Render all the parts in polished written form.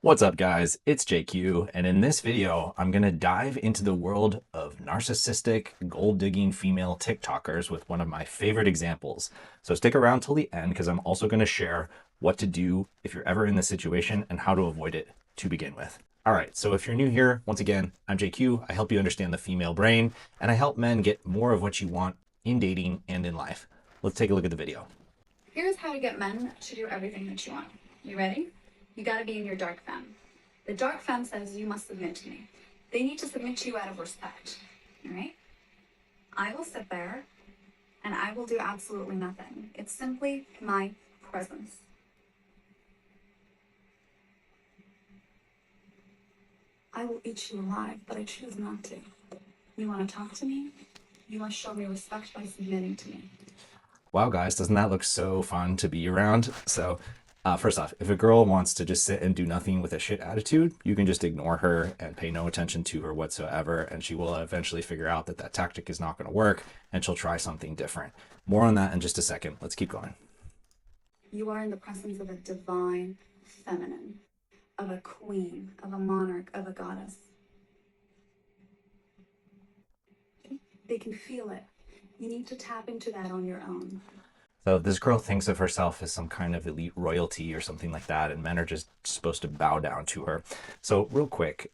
What's up, guys? It's JQ, and in this video, I'm going to dive into the world of narcissistic, gold-digging female TikTokers with one of my favorite examples. So stick around till the end because I'm also going to share what to do if you're ever in this situation and how to avoid it to begin with. All right, so if you're new here, once again, I'm JQ. I help you understand the female brain, and I help men get more of what you want in dating and in life. Let's take a look at the video. Here's how to get men to do everything that you want. You ready? You gotta be in your dark femme. The dark femme says you must submit to me. They need to submit to you out of respect. All right? I will sit there and I will do absolutely nothing. It's simply my presence. I will eat you alive, but I choose not to. You want to talk to me? You must show me respect by submitting to me. Wow, guys, doesn't that look so fun to be around? So first off, if a girl wants to just sit and do nothing with a shit attitude, you can just ignore her and pay no attention to her whatsoever, and she will eventually figure out that that tactic is not going to work, and she'll try something different. More on that in just a second. Let's keep going. You are in the presence of a divine feminine, of a queen, of a monarch, of a goddess. They can feel it. You need to tap into that on your own. So this girl thinks of herself as some kind of elite royalty or something like that, and men are just supposed to bow down to her. So real quick,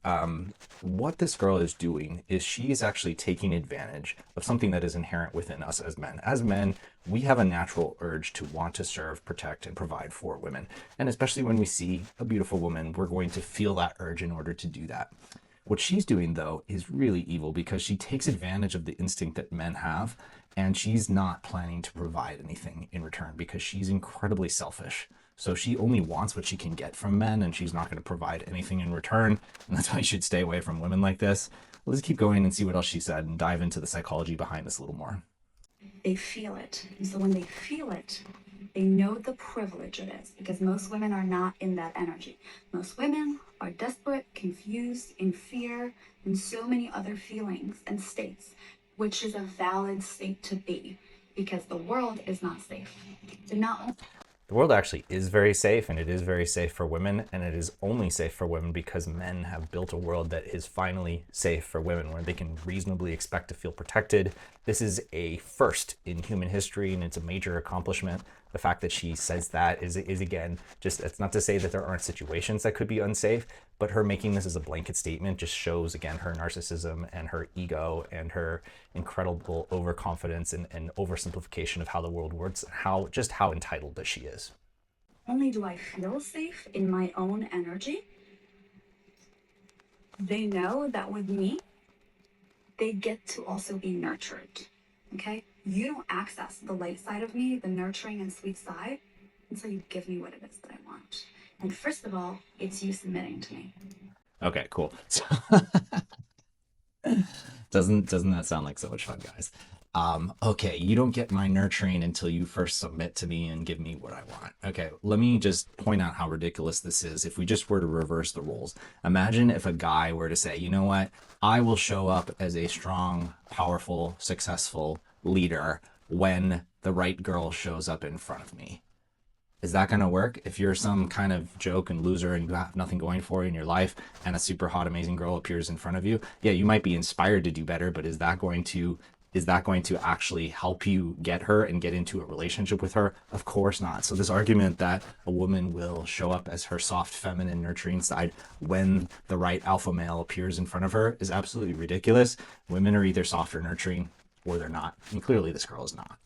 what this girl is doing is she is actually taking advantage of something that is inherent within us as men. As men, we have a natural urge to want to serve, protect, and provide for women. And especially when we see a beautiful woman, we're going to feel that urge in order to do that. What she's doing, though, is really evil because she takes advantage of the instinct that men have, and she's not planning to provide anything in return because she's incredibly selfish. So she only wants what she can get from men, and she's not going to provide anything in return, and that's why you should stay away from women like this. Let's keep going and see what else she said and dive into the psychology behind this a little more. They feel it. And so when they feel it, they know the privilege it is, because most women are not in that energy. Most women are desperate, confused, in fear, and so many other feelings and states, which is a valid state to be, because the world is not safe. They're not. The world actually is very safe, and it is very safe for women, and it is only safe for women because men have built a world that is finally safe for women, where they can reasonably expect to feel protected. This is a first in human history, and it's a major accomplishment. The fact that she says that is again, just, it's not to say that there aren't situations that could be unsafe, but her making this as a blanket statement just shows, again, her narcissism and her ego and her incredible overconfidence and oversimplification of how the world works, and how entitled that she is. Only do I feel safe in my own energy. They know that with me, they get to also be nurtured. Okay? You don't access the light side of me, the nurturing and sweet side, until you give me what it is that I want. And first of all, it's you submitting to me. Okay, cool. So doesn't that sound like so much fun, guys? Okay, you don't get my nurturing until you first submit to me and give me what I want. Okay, let me just point out how ridiculous this is. If we just were to reverse the roles, imagine if a guy were to say, you know what, I will show up as a strong, powerful, successful leader when the right girl shows up in front of me. Is that going to work? If you're some kind of joke and loser and you have nothing going for you in your life and a super hot, amazing girl appears in front of you, yeah, you might be inspired to do better, but is that going to actually help you get her and get into a relationship with her? Of course not. So this argument that a woman will show up as her soft, feminine, nurturing side when the right alpha male appears in front of her is absolutely ridiculous. Women are either soft or nurturing, or they're not. And clearly this girl is not.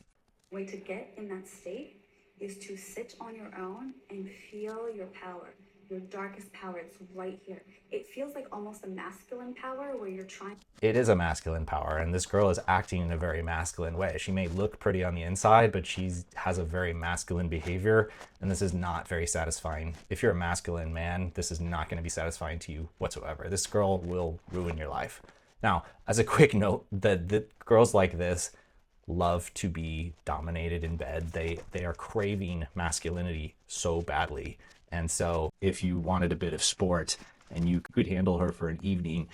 Way to get in that state is to sit on your own and feel your power, your darkest power. It's right here. It feels like almost a masculine power where you're trying. It is a masculine power, and this girl is acting in a very masculine way. She may look pretty on the inside, but she has a very masculine behavior, and this is not very satisfying. If you're a masculine man, this is not going to be satisfying to you whatsoever. This girl will ruin your life. Now, as a quick note, the girls like this love to be dominated in bed. They are craving masculinity so badly. And so if you wanted a bit of sport and you could handle her for an evening,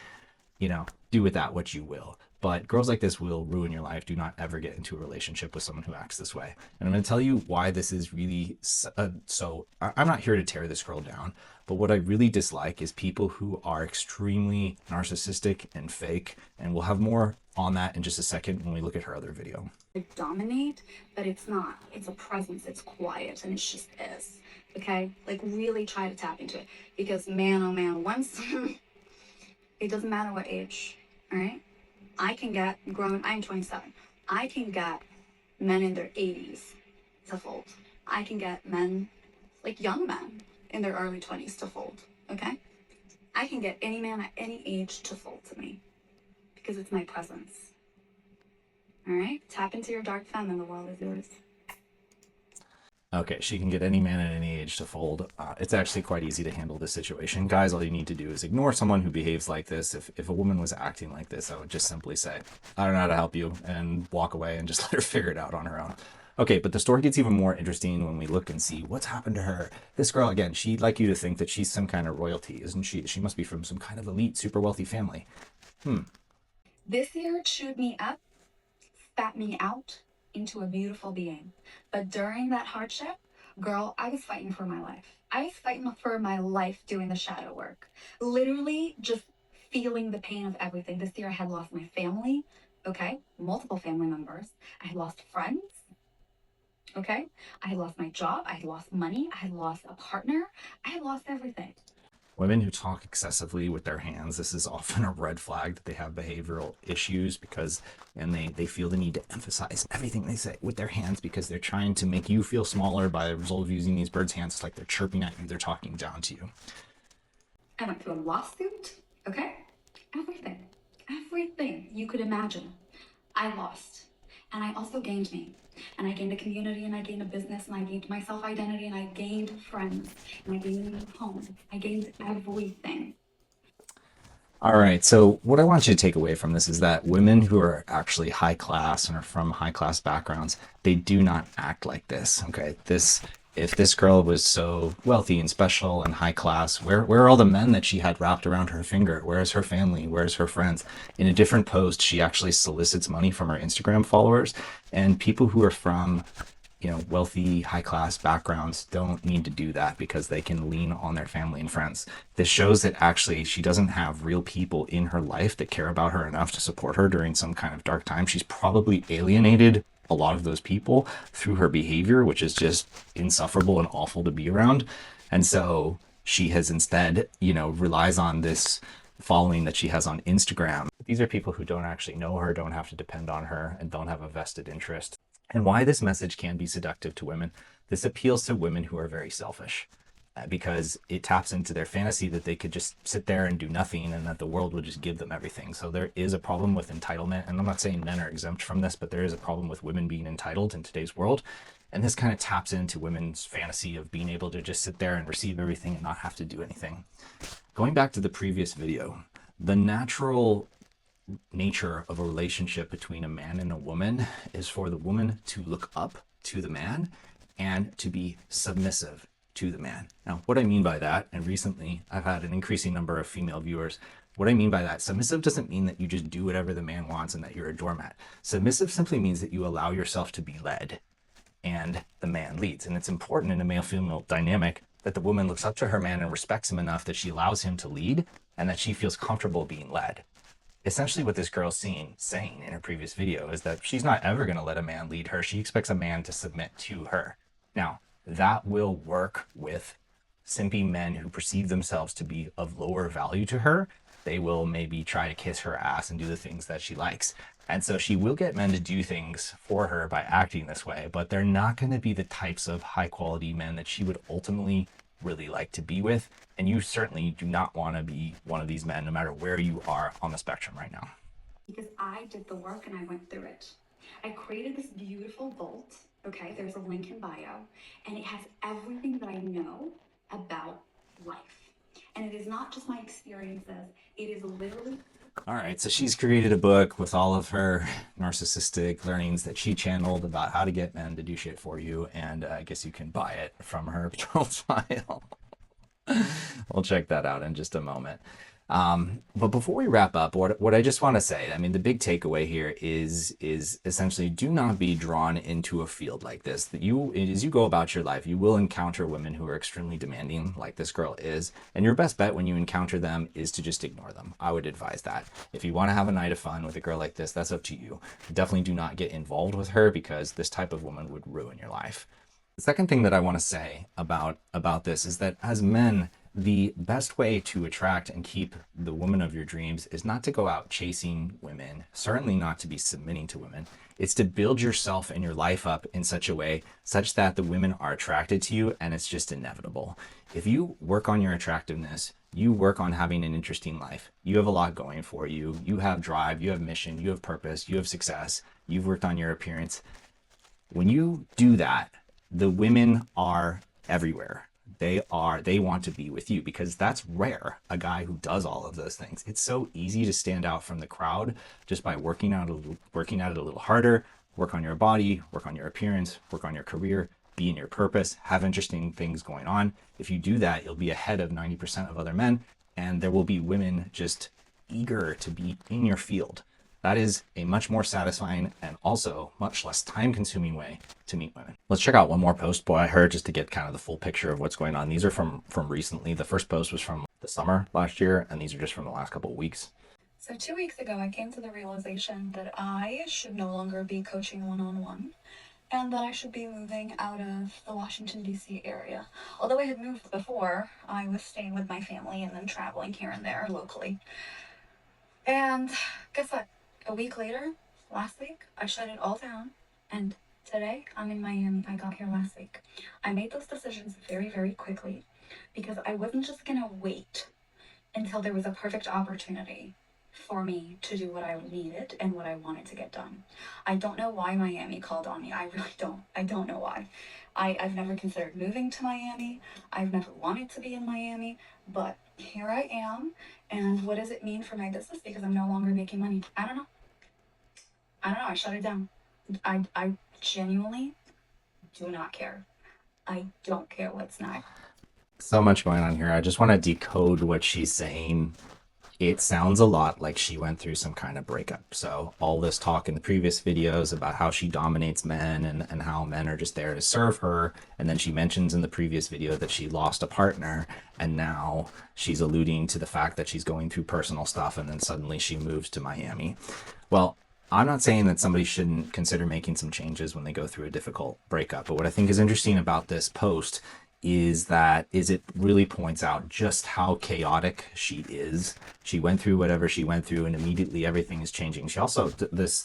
do with that what you will. But girls like this will ruin your life. Do not ever get into a relationship with someone who acts this way. And I'm going to tell you why this is really so. I'm not here to tear this girl down, But what I really dislike is people who are extremely narcissistic and fake. And we'll have more on that in just a second when we look at her other video. Dominate, but it's not. It's a presence. It's quiet, and it just is. Okay? Like, really try to tap into it. Because, man, oh man, once, it doesn't matter what age, all right? I can get grown, I'm 27. I can get men in their 80s to fold. I can get men, like young men, in their early 20s to fold, okay? I can get any man at any age to fold to me because it's my presence. All right? Tap into your dark femme and the world is yours. Okay, she can get any man at any age to fold. It's actually quite easy to handle this situation. Guys, all you need to do is ignore someone who behaves like this. If a woman was acting like this, I would just simply say, I don't know how to help you, and walk away and just let her figure it out on her own. Okay, but the story gets even more interesting when we look and see what's happened to her. This girl, again, she'd like you to think that she's some kind of royalty, isn't she? She must be from some kind of elite, super wealthy family. This year chewed me up, spat me out into a beautiful being. But during that hardship, girl, I was fighting for my life. I was fighting for my life doing the shadow work. Literally just feeling the pain of everything. This year I had lost my family, okay? Multiple family members. I had lost friends, okay? I had lost my job. I had lost money. I had lost a partner. I had lost everything. Women who talk excessively with their hands, this is often a red flag that they have behavioral issues and they feel the need to emphasize everything they say with their hands because they're trying to make you feel smaller by the result of using these birds' hands. It's like they're chirping at you, they're talking down to you. I went through a lawsuit, okay? Everything you could imagine. I lost. And I also gained me. And I gained a community, and I gained a business, and I gained my self-identity, and I gained friends, and I gained a new home. I gained everything. All right, so what I want you to take away from this is that women who are actually high class and are from high class backgrounds, they do not act like this, okay? If this girl was so wealthy and special and high class, where are all the men that she had wrapped around her finger? Where's her family? Where's her friends? In a different post, she actually solicits money from her Instagram followers, and people who are from wealthy, high class backgrounds don't need to do that because they can lean on their family and friends. This shows that actually she doesn't have real people in her life that care about her enough to support her during some kind of dark time. She's probably alienated a lot of those people through her behavior, which is just insufferable and awful to be around. And so she has instead, relies on this following that she has on Instagram. These are people who don't actually know her, don't have to depend on her, and don't have a vested interest. And why this message can be seductive to women, this appeals to women who are very selfish because it taps into their fantasy that they could just sit there and do nothing and that the world would just give them everything. So there is a problem with entitlement. And I'm not saying men are exempt from this, but there is a problem with women being entitled in today's world. And this kind of taps into women's fantasy of being able to just sit there and receive everything and not have to do anything. Going back to the previous video, the natural nature of a relationship between a man and a woman is for the woman to look up to the man and to be submissive to the man. Now, what I mean by that, and recently I've had an increasing number of female viewers, what I mean by that, submissive doesn't mean that you just do whatever the man wants and that you're a doormat. Submissive simply means that you allow yourself to be led and the man leads. And it's important in a male-female dynamic that the woman looks up to her man and respects him enough that she allows him to lead and that she feels comfortable being led. Essentially what this girl's saying in her previous video is that she's not ever going to let a man lead her. She expects a man to submit to her. Now, that will work with simpy men who perceive themselves to be of lower value to her. They will maybe try to kiss her ass and do the things that she likes. And so she will get men to do things for her by acting this way, but they're not going to be the types of high quality men that she would ultimately really like to be with. And you certainly do not want to be one of these men, no matter where you are on the spectrum right now. Because I did the work and I went through it. I created this beautiful vault, okay? There's a link in bio, and it has everything that I know about life. And it is not just my experiences, it is literally... All right, so she's created a book with all of her narcissistic learnings that she channeled about how to get men to do shit for you, and I guess you can buy it from her profile. We'll check that out in just a moment. But before we wrap up, what I just want to say, I mean, the big takeaway here is essentially do not be drawn into a field like this. That you, as you go about your life, you will encounter women who are extremely demanding, like this girl is, and your best bet when you encounter them is to just ignore them. I would advise that. If you want to have a night of fun with a girl like this, that's up to you. Definitely do not get involved with her because this type of woman would ruin your life. The second thing that I want to say about this is that as men, the best way to attract and keep the woman of your dreams is not to go out chasing women, certainly not to be submitting to women. It's to build yourself and your life up in such a way such that the women are attracted to you, and it's just inevitable. If you work on your attractiveness, you work on having an interesting life, you have a lot going for you, you have drive, you have mission, you have purpose, you have success, you've worked on your appearance. When you do that, the women are everywhere. They want to be with you because that's rare, a guy who does all of those things. It's so easy to stand out from the crowd just by working at it a little harder, work on your body, work on your appearance, work on your career, be in your purpose, have interesting things going on. If you do that, you'll be ahead of 90% of other men, and there will be women just eager to be in your field. That is a much more satisfying and also much less time-consuming way to meet women. Let's check out one more post boy I heard just to get kind of the full picture of what's going on. These are from recently. The first post was from the summer last year, and these are just from the last couple of weeks. So 2 weeks ago, I came to the realization that I should no longer be coaching one-on-one, and that I should be moving out of the Washington, D.C. area. Although I had moved before, I was staying with my family and then traveling here and there locally. And guess what? A week later, last week, I shut it all down, and today I'm in Miami. I got here last week. I made those decisions very, very quickly because I wasn't just gonna wait until there was a perfect opportunity for me to do what I needed and what I wanted to get done. I don't know why Miami called on me. I really don't. I don't know why. I've never considered moving to Miami. I've never wanted to be in Miami, but here I am. And what does it mean for my business? Because I'm no longer making money. I don't know. I shut it down. I genuinely do not care. I don't care what's next. So much going on here. I just want to decode what she's saying. It sounds a lot like she went through some kind of breakup. So all this talk in the previous videos about how she dominates men and how men are just there to serve her. And then she mentions in the previous video that she lost a partner, and now she's alluding to the fact that she's going through personal stuff, and then suddenly she moves to Miami. Well, I'm not saying that somebody shouldn't consider making some changes when they go through a difficult breakup, but what I think is interesting about this post is it really points out just how chaotic she is. She went through whatever she went through, and immediately everything is changing. She also, this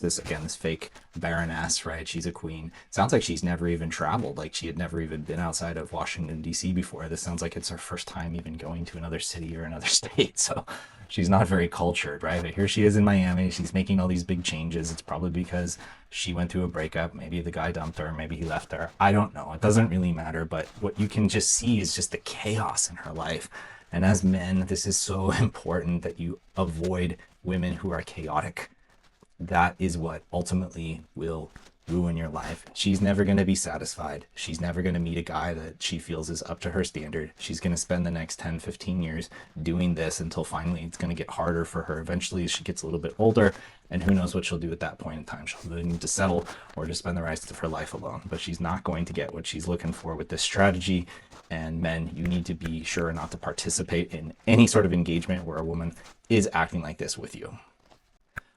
fake baroness, right? She's a queen. Sounds like she's never even traveled. Like she had never even been outside of Washington, D.C. before. This sounds like it's her first time even going to another city or another state. So she's not very cultured, right? But here she is in Miami. She's making all these big changes. It's probably because she went through a breakup. Maybe the guy dumped her. Maybe he left her. I don't know. It doesn't really matter. But what you can just see is just the chaos in her life. And as men, this is so important that you avoid women who are chaotic. That is what ultimately will ruin your life. She's never going to be satisfied. She's never going to meet a guy that she feels is up to her standard. She's going to spend the next 10, 15 years doing this until finally it's going to get harder for her. Eventually she gets a little bit older, and who knows what she'll do at that point in time. She'll either need to settle or just spend the rest of her life alone. But she's not going to get what she's looking for with this strategy. And men, you need to be sure not to participate in any sort of engagement where a woman is acting like this with you.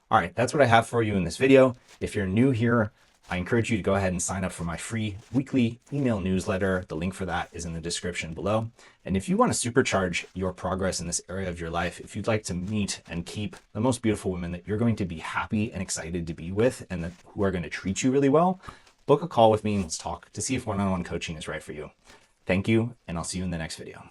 All right, that's what I have for you in this video. If you're new here, I encourage you to go ahead and sign up for my free weekly email newsletter. The link for that is in the description below. And if you want to supercharge your progress in this area of your life, if you'd like to meet and keep the most beautiful women that you're going to be happy and excited to be with, and that who are going to treat you really well, book a call with me and let's talk to see if one-on-one coaching is right for you. Thank you, and I'll see you in the next video.